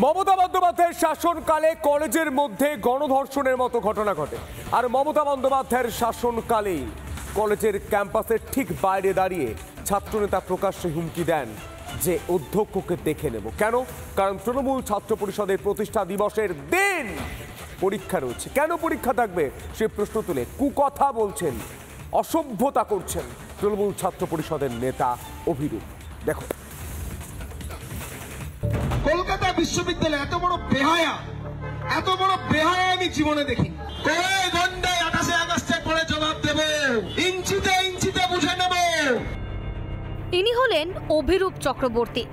মমতা বন্দ্যোপাধ্যায়ের শাসনকালে কলেজের মধ্যে গণধর্ষণের মতো ঘটনা ঘটে। আর মমতা বন্দ্যোপাধ্যায়ের শাসনকালে কলেজের ক্যাম্পাসের ঠিক বাইরে দাঁড়িয়ে ছাত্রনেতা প্রকাশ্যে হুমকি দেন যে অধ্যক্ষকে দেখে নেব। কেন? কারণ তৃণমূল ছাত্র পরিষদের প্রতিষ্ঠা দিবসের দিন পরীক্ষা রয়েছে। কেন পরীক্ষা থাকবে সে প্রশ্ন তুলে কুকথা বলছেন, অসভ্যতা করছেন তৃণমূল ছাত্র পরিষদের নেতা অভিরূপ। দেখো, কলকাতা বিশ্ববিদ্যালয় এত বড় বেহায়া আমি জীবনে দেখি। ঘন্টায় 28 আগস্টে পরে জবাব দেব, ইঞ্চিতে ইঞ্চিতে বুঝে নেব। ইনি হলেন অভিরূপ চক্রবর্তী,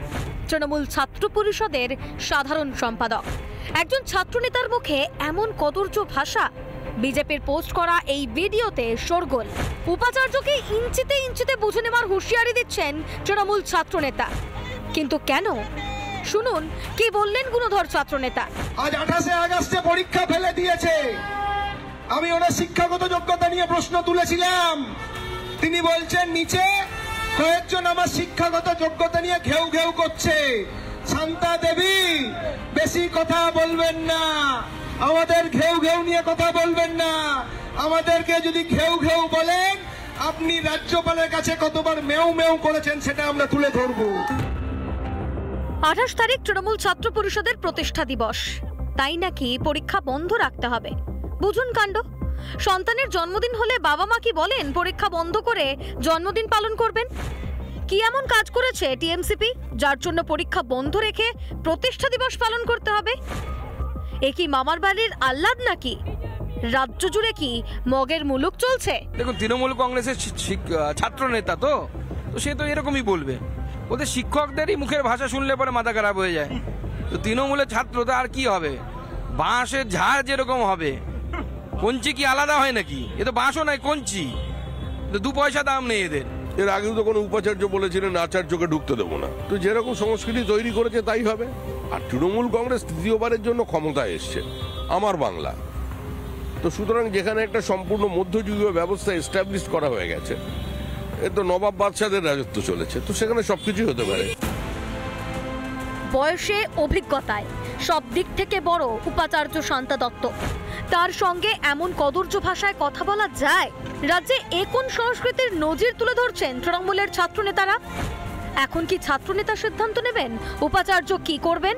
তৃণমূল ছাত্র পরিষদের সাধারণ সম্পাদক। একজন ছাত্রনেতার মুখে এমন কদর্য ভাষা। বিজেপির পোস্ট করা এই ভিডিওতে শোরগোল। উপাচার্যকে ইঞ্চিতে ইঞ্চিতে বুঝে নেওয়ার হুঁশিয়ারি দিচ্ছেন তৃণমূল ছাত্রনেতা। কিন্তু কেন? শুনুন কি বললেন গুণধর ছাত্রনেতা। আজ 28 আগস্টে পরীক্ষা ফেলে দিয়েছে। আমি ওনার শিক্ষাগত যোগ্যতা নিয়ে প্রশ্ন তুলেছিলাম। তিনি বলছেন নিচে কয়েকজন আমার শিক্ষাগত যোগ্যতা নিয়ে ঘেউ ঘেউ করছে। শান্তা দেবী, বেশি কথা বলবেন না, আমাদের ঘেউ ঘেউ নিয়ে কথা বলবেন না। আমাদেরকে যদি ঘেউ ঘেউ বলেন, আপনি রাজ্যপালের কাছে কতবার মেউ মেউ করেছেন সেটা আমরা তুলে ধরবো। 28 তারিখ তৃণমূল ছাত্র পরিষদের প্রতিষ্ঠা দিবস, তাই নাকি পরীক্ষা বন্ধ রাখতে হবে। বুঝুন কাণ্ড। সন্তানের জন্মদিন হলে বাবা মা কি বলেন পরীক্ষা বন্ধ করে জন্মদিন পালন করবেন? কি এমন কাজ করেছে টিএমসিপি যার জন্য পরীক্ষা বন্ধ রেখে প্রতিষ্ঠা দিবস পালন করতে হবে? এ কি মামার বাড়ির আহ্লাদ নাকি? রাজ্য জুড়ে কি মগের মুলুক চলছে? দেখুন, তৃণমূল কংগ্রেসের ছাত্র নেতা তো সে তো এরকমই বলবে। ওদের শিক্ষকদেরই মুখের ভাষা শুনলে পরে মাথা খারাপ হয়ে যায়। তো তৃণমূলের ছাত্র তো আর কি হবে? বাঁশের ঝাড় যেরকম হবে, কঞ্চি কি আলাদা হয় নাকি? এ তো বাঁশও নয়, কঞ্চি। 2 পয়সা দাম নেই এদের। এর আগেও তো কোনো উপাচার্য বলেছিলেন আচার্যকে ঢুকতে দেবো না। তো যেরকম সংস্কৃতি তৈরি করেছে তাই হবে। আর তৃণমূল কংগ্রেস তৃতীয়বারের জন্য ক্ষমতায় এসছে আমার বাংলা। তো সুতরাং যেখানে একটা সম্পূর্ণ মধ্যযুগীয় ব্যবস্থা এস্টাবলিশ করা হয়ে গেছে, এ তো নবাব বাদশাদের রাজত্ব চলেছে, তো সেখানে সবকিছুই হতে পারে। বয়সে, অভিজ্ঞতায় সব দিক থেকে বড় উপাচার্য শান্তা দত্ত। তার সঙ্গে এমন কদর্য ভাষায় কথা বলা যায়? রাজ্যে কোন সংস্কৃতির নজির তুলে ধরছেন তৃণমূলের ছাত্রনেতারা? এখন কি ছাত্রনেতা সিদ্ধান্ত নেবেন উপাচার্য কি করবেন?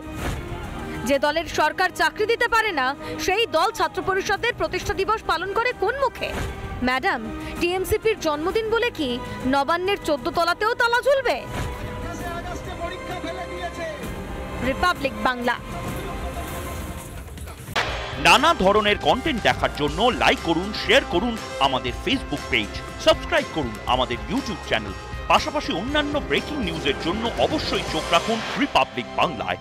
যে দলের সরকার চাকরি দিতে পারে না, সেই দল ছাত্র পরিষদের প্রতিষ্ঠা দিবস পালন করে কোন মুখে? ম্যাডাম, টিএমসিপির জন্মদিন বলে কি নবান্নের 14 তলাতেও তালা ঝুলবে? রিপাবলিক বাংলা। নানা ধরনের কন্টেন্ট দেখার জন্য লাইক করুন, শেয়ার করুন আমাদের ফেসবুক পেজ, সাবস্ক্রাইব করুন আমাদের ইউটিউব চ্যানেল। পাশাপাশি অন্যান্য ব্রেকিং নিউজের জন্য অবশ্যই চোখ রাখুন রিপাবলিক বাংলায়।